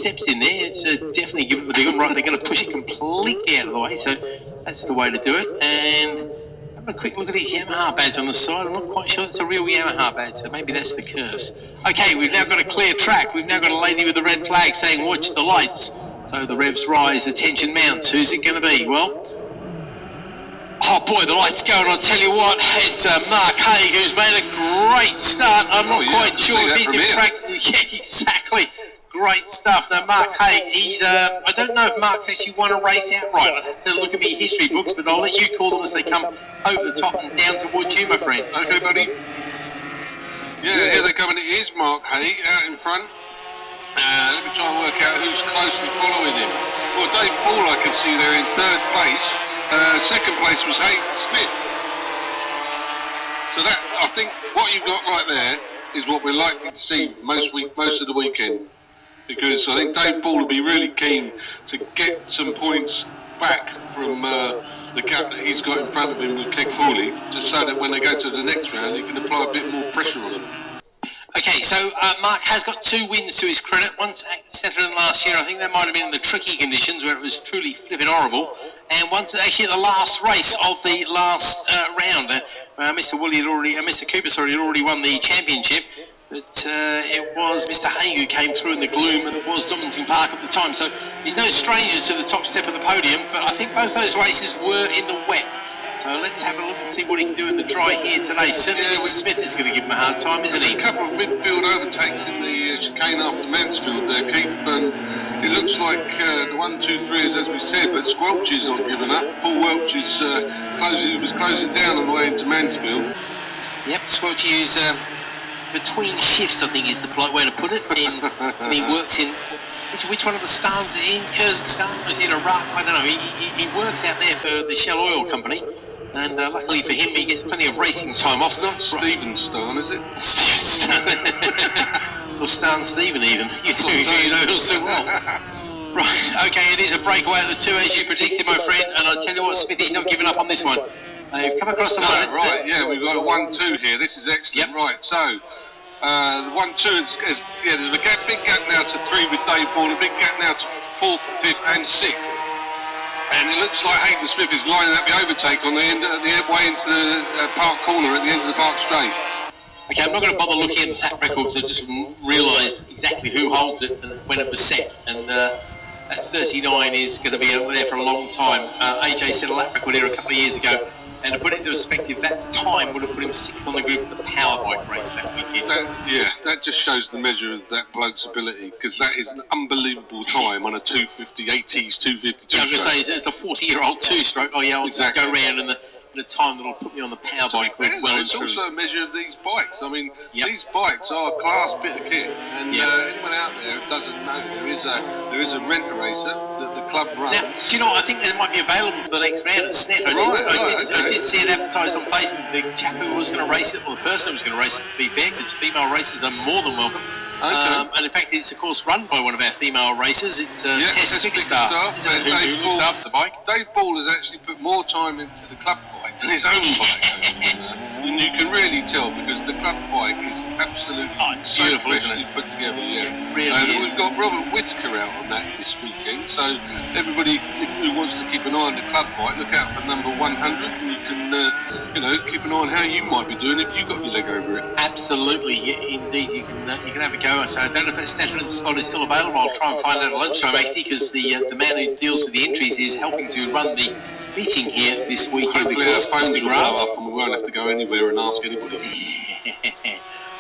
steps in there. It's definitely give it the big one. Right, they're going to push it completely out of the way, so that's the way to do it. And have a quick look at his Yamaha badge on the side. I'm not quite sure that's a real Yamaha badge, so maybe that's the curse. Okay, we've now got a clear track. We've now got a lady with the red flag saying, watch the lights. So the revs rise, the tension mounts. Who's it going to be? Well, oh boy, the lights go, and I'll tell you what, it's Mark Haig who's made a great start. I'm not quite sure if he's in practice. Yeah, exactly. Great stuff. Now, Mark Haig, he's, I don't know if Mark's actually won a race outright. I'd have to look at my history books, but I'll let you call them as they come over the top and down towards you, my friend. Okay, buddy. Yeah, here they come, and it is Mark Haig out in front. Let me try and work out who's closely following him. Well, Dave Ball I can see there in third place. Second place was Hayden Smith. So that, I think, what you've got right there is what we're likely to see most of the weekend. Because I think Dave Ball will be really keen to get some points back from the gap that he's got in front of him with Keg Foley, just so that when they go to the next round, he can apply a bit more pressure on them. Okay, so Mark has got 2 wins to his credit. Once at Saturday last year, I think that might have been in the tricky conditions where it was truly flipping horrible. And once actually the last race of the last round, Mr. Cooper had already won the championship. But it was Mr. Haig who came through in the gloom, and it was Donington Park at the time. So he's no stranger to the top step of the podium, but I think both those races were in the wet. So let's have a look and see what he can do in the dry here today. Certainly Mr. Smith is going to give him a hard time, isn't he? A couple of midfield overtakes in the chicane after Mansfield there, Keith. It looks like the 1, 2, 3 is as we said, but Squelch is not giving up. Paul Welch is closing down on the way into Mansfield. Yep, Squelch is between shifts, I think is the polite way to put it. And he works in, which one of the stands is he in? Kyrgyzstan? Or is he in Iraq? I don't know. He works out there for the Shell Oil Company. And luckily for him, he gets plenty of racing time off. Not Stevenston, is it? Or Stan Steven even. You know so well. Right, okay, it is a breakaway at the 2 as you predicted, my friend. And I tell you what, Smithy's not giving up on this one. They've come across the line. Right, yeah, we've got a 1-2 here. This is excellent. Yep. Right, so the 1-2 is there's a big gap now to 3 with Dave Ball, a big gap now to 4th, 5th, and 6th. And it looks like Hayden Smith is lining up the overtake on the way into the park corner at the end of the park straight. Okay, I'm not going to bother looking at that record because I just realised exactly who holds it and when it was set. And that 39 is going to be over there for a long time. AJ set a lap record here a couple of years ago. And to put it into perspective, that time would have put him 6th on the group for the power bike race that weekend. That just shows the measure of that bloke's ability, because that is an unbelievable time on a 250, 80s 252 I was going to say, it's a 40-year-old 2-stroke. Oh yeah, I'll just go round in the time that'll put me on the power bike. It's also a measure of these bikes. I mean, these bikes are a class bit of kit, and anyone out there who doesn't know, there is a rent-a-racer that the club runs. Now, do you know what? I think that might be available for the next round at Snet. I did see it advertised on Facebook. The chap who was going to race it, or the person who was going to race it, to be fair, because female racers are more than welcome. Okay. And in fact, it's of course run by one of our female racers. It's Tess Bickerstaff, who looks after the bike. Dave Ball has actually put more time into the club bike than his own bike. And you can really tell, because the club bike is absolutely so beautifully put together. Yeah, it really is. We've got Robert Whittaker out on that this weekend, so everybody who wants to keep an eye on the club bike, look out for number 100, and you can keep an eye on how you might be doing if you got your leg over it. Absolutely, indeed, you can have a go. So I don't know if that Saturday slot is still available. I'll try and find out at lunchtime actually, because the man who deals with the entries is helping to run the meeting here this weekend. Hopefully our phones will blow up and we won't have to go anywhere and ask anybody.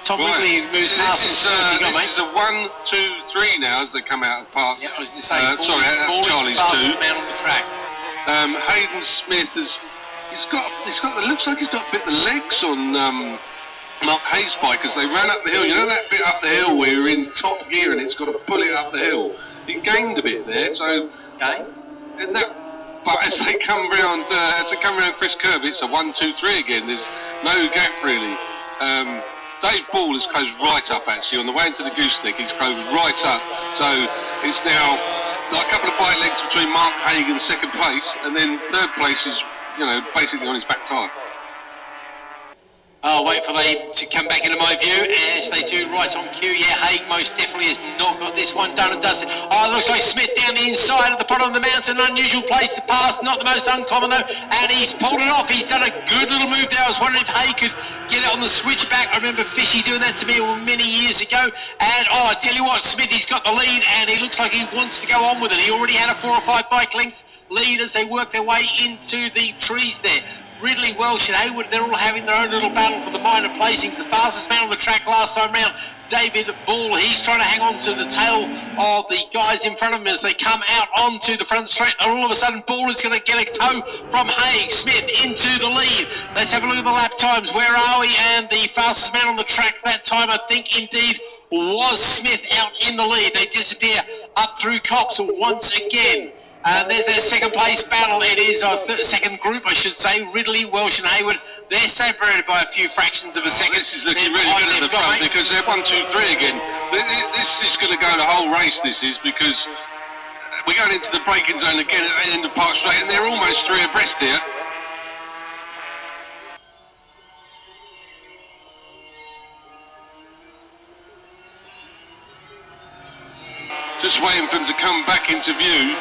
Tom Wigley moves past. This is a 1, 2, 3 now as they come out of park. Yeah, I was going to say, Charlie's 2. Man on the track. Hayden Smith looks like he's got a bit of the legs on Mark Hayes' bike as they ran up the hill. You know that bit up the hill where you're in top gear and it's got to pull it up the hill? He gained a bit there, so but as they come round Chris Kirby, it's a 1, 2, 3 again. There's no gap really. Dave Ball has closed right up actually on the way into the gooseneck. He's closed right up, so it's now like a couple of bike lengths between Mark Haig and 2nd place, and then 3rd place is basically on his back tyre. I'll wait for them to come back into my view, as they do right on cue. Yeah, Haig most definitely has not got this one done and dusted. Oh, it looks like Smith down the inside at the bottom of the mountain. Unusual place to pass, not the most uncommon though, and he's pulled it off. He's done a good little move there. I was wondering if Haig could get it on the switchback. I remember Fishy doing that to me many years ago. And I tell you what, Smith, he's got the lead, and he looks like he wants to go on with it. He already had a 4 or 5 bike lengths lead as they work their way into the trees there. Ridley, Welsh and Hayward, they're all having their own little battle for the minor placings. The fastest man on the track last time round, David Ball, he's trying to hang on to the tail of the guys in front of him as they come out onto the front straight, and all of a sudden Ball is going to get a toe from Haig. Smith into the lead. Let's have a look at the lap times. Where are we? And the fastest man on the track that time, I think indeed, was Smith out in the lead. They disappear up through Cops once again. There's their second place battle. It is our second group, I should say. Ridley, Welsh and Hayward. They're separated by a few fractions of a second. This is looking really good at the front because they're 1, 2, 3 again. This is going to go the whole race, this is, because we're going into the braking zone again at the end of Park Straight, and they're almost 3 abreast here. Just waiting for them to come back into view.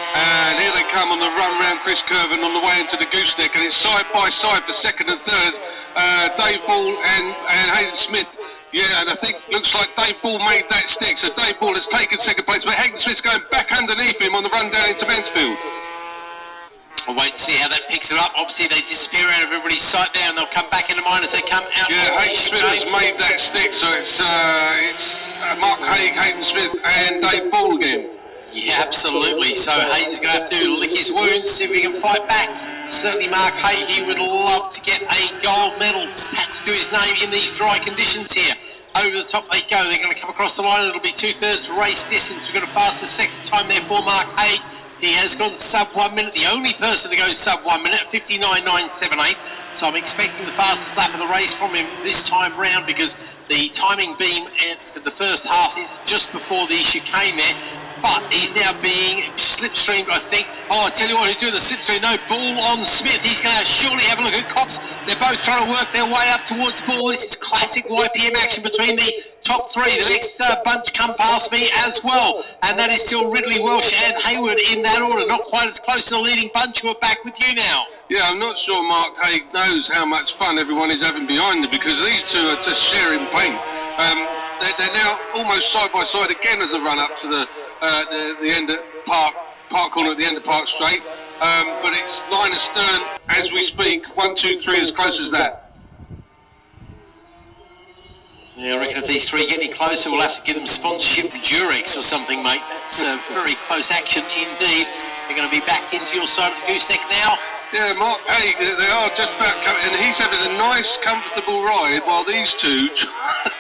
And here they come on the run round Chris Curve and on the way into the gooseneck, and it's side by side for second and third. Dave Ball and Hayden Smith. Yeah, and I think looks like Dave Ball made that stick, so Dave Ball has taken second place, but Hayden Smith's going back underneath him on the run down into Mansfield. We'll wait to see how that picks it up. Obviously they disappear out of everybody's sight there, and they'll come back into mine as they come out. Yeah, Hayden Smith has made that stick, so it's Mark Haig, Hayden Smith and Dave Ball again. Yeah, absolutely. So Hayden's going to have to lick his wounds, see if he can fight back. Certainly Mark Haig, he would love to get a gold medal attached to his name in these dry conditions here. Over the top they go. They're going to come across the line. It'll be 2/3 race distance. We've got a fastest second time there for Mark Haig. He has gone sub 1 minute, the only person to go sub 1 minute, 59.978. So I'm expecting the fastest lap of the race from him this time round, because the timing beam for the first half is just before the chicane there. But he's now being slipstreamed, I think. Oh, I tell you what, who's doing the slipstream? No, Ball on Smith. He's going to surely have a look at Cops. They're both trying to work their way up towards Ball. This is classic YPM action between the top 3. The next bunch come past me as well. And that is still Ridley, Welsh and Hayward in that order. Not quite as close to the leading bunch, who are back with you now. Yeah, I'm not sure Mark Haig knows how much fun everyone is having behind them, because these two are just sharing paint. They're now almost side by side again as they run up to the end of Park Corner at the end of Park Straight. But it's line astern as we speak. 1, 2, 3, as close as that. Yeah, I reckon if these three get any closer, we'll have to give them sponsorship Durex or something, mate. That's very close action indeed. They're going to be back into your side of the gooseneck now. Yeah, Mark Haig, they are just about coming, and he's having a nice, comfortable ride while these two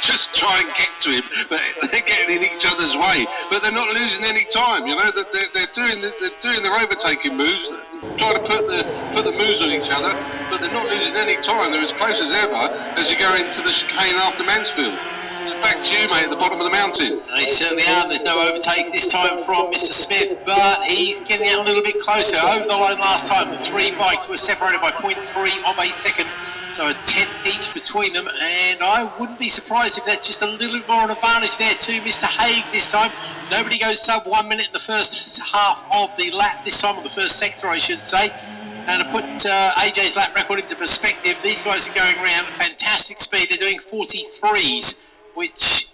just try and get to him. But they're getting in each other's way. But they're not losing any time. You know, they're doing their overtaking moves, trying to put the moves on each other. But they're not losing any time. They're as close as ever as you go into the chicane after Mansfield. Back to you, mate, at the bottom of the mountain. They certainly are. There's no overtakes this time from Mr. Smith, but he's getting out a little bit closer. Over the line last time, the 3 bikes were separated by 0.3 of a second, so a 10th each between them, and I wouldn't be surprised if that's just a little bit more of an advantage there to Mr. Haig this time. Nobody goes sub 1 minute in the first half of the lap this time, or the first sector, I should say. And to put AJ's lap record into perspective, these guys are going around at fantastic speed. They're doing 43s. Which,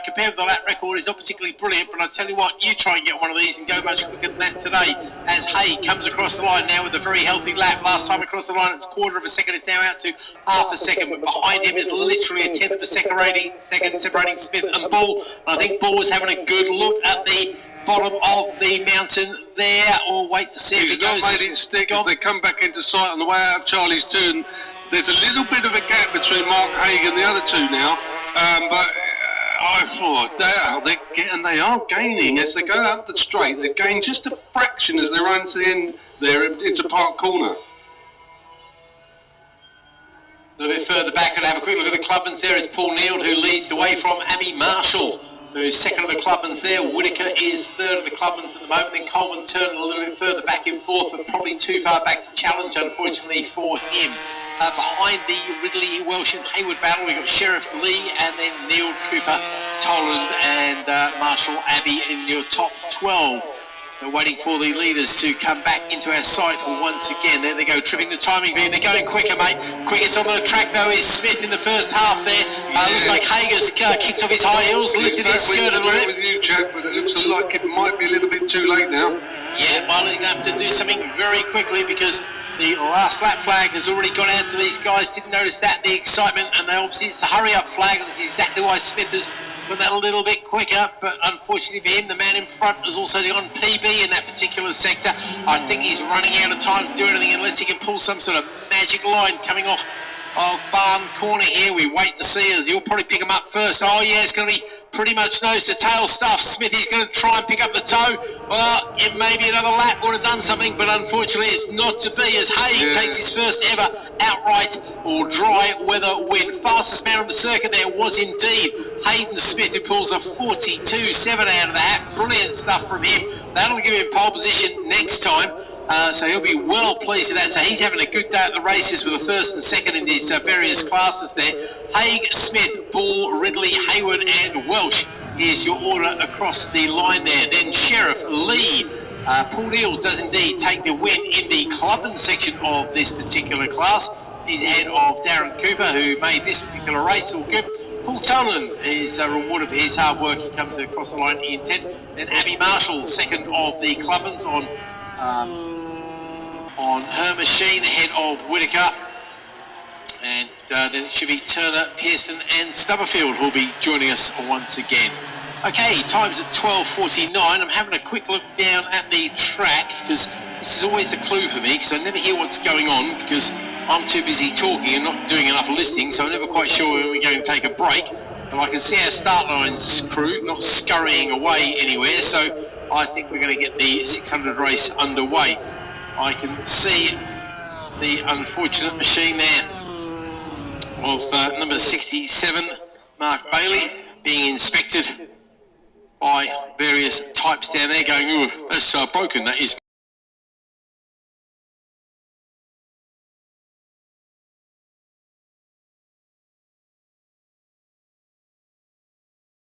compared to the lap record, is not particularly brilliant, but I tell you what, you try and get one of these and go much quicker than that today, as Haig comes across the line now with a very healthy lap. Last time across the line, it's 1/4 of a second. It's now out to 1/2 a second, but behind him is literally a 1/10 of a second separating Smith and Ball. And I think Ball was having a good look at the bottom of the mountain there, or wait to see if it goes. He's not made it stick as they come back into sight on the way out of Charlie's turn. There's a little bit of a gap between Mark Haig and the other two now. But I thought they are gaining as they go up the straight. They gain just a fraction as they run to the end there into Park Corner. A little bit further back, and have a quick look at the clubmans there. It's Paul Neild who leads the way from Abby Marshall, who's second of the Clubmans there. Whitaker is third of the Clubmans at the moment. Then Coleman turning a little bit further back and forth, but probably too far back to challenge, unfortunately, for him. Behind the Ridley, Welsh and Hayward battle, we've got Sheriff Lee and then Neil Cooper, Toland and Marshall Abbey in your top 12. So waiting for the leaders to come back into our sight once again. There they go, tripping the timing beam. They're going quicker, mate. Quickest on the track, though, is Smith in the first half there. Looks like Hager's kicked off his high heels, lifted his skirt a little bit. With you, Jack, but it looks like it might be a little bit too late now. Yeah, well, they're going to have to do something very quickly because the last lap flag has already gone out to these guys. Didn't notice that, the excitement, and they obviously it's the hurry-up flag. That's exactly why Smith has went that a little bit quicker, but unfortunately for him, the man in front has also gone PB in that particular sector. I think he's running out of time to do anything unless he can pull some sort of magic line coming off of Barn Corner here. We wait to see as he'll probably pick him up first. Oh yeah, it's going to be pretty much nose to tail stuff. Smithy's going to try and pick up the toe. Well, it may be another lap would have done something, but unfortunately it's not to be as Haig takes his first ever outright or dry weather win. Fastest man on the circuit there was indeed Hayden Smith, who pulls a 42.7 out of that. Brilliant stuff from him. That'll give him pole position next time. So he'll be well pleased with that. So he's having a good day at the races with the first and second in his various classes there. Haig, Smith, Ball, Ridley, Hayward and Welsh is your order across the line there. Then Sheriff Lee. Paul Neal does indeed take the win in the Clubman section of this particular class. He's ahead of Darren Cooper, who made this particular race all good. Paul Tolan is rewarded for his hard work. He comes across the line in 10th. Then Abby Marshall, second of the Clubmans on her machine, ahead of Whitaker. And then it should be Turner, Pearson and Stubberfield who will be joining us once again. Okay, time's at 12:49. I'm having a quick look down at the track because this is always a clue for me because I never hear what's going on because I'm too busy talking and not doing enough listening, so I'm never quite sure when we're going to take a break. And I can see our start line's crew not scurrying away anywhere, so I think we're going to get the 600 race underway. I can see the unfortunate machine there of number 67, Mark Bailey, being inspected by various types down there going, ooh, that's broken, that is.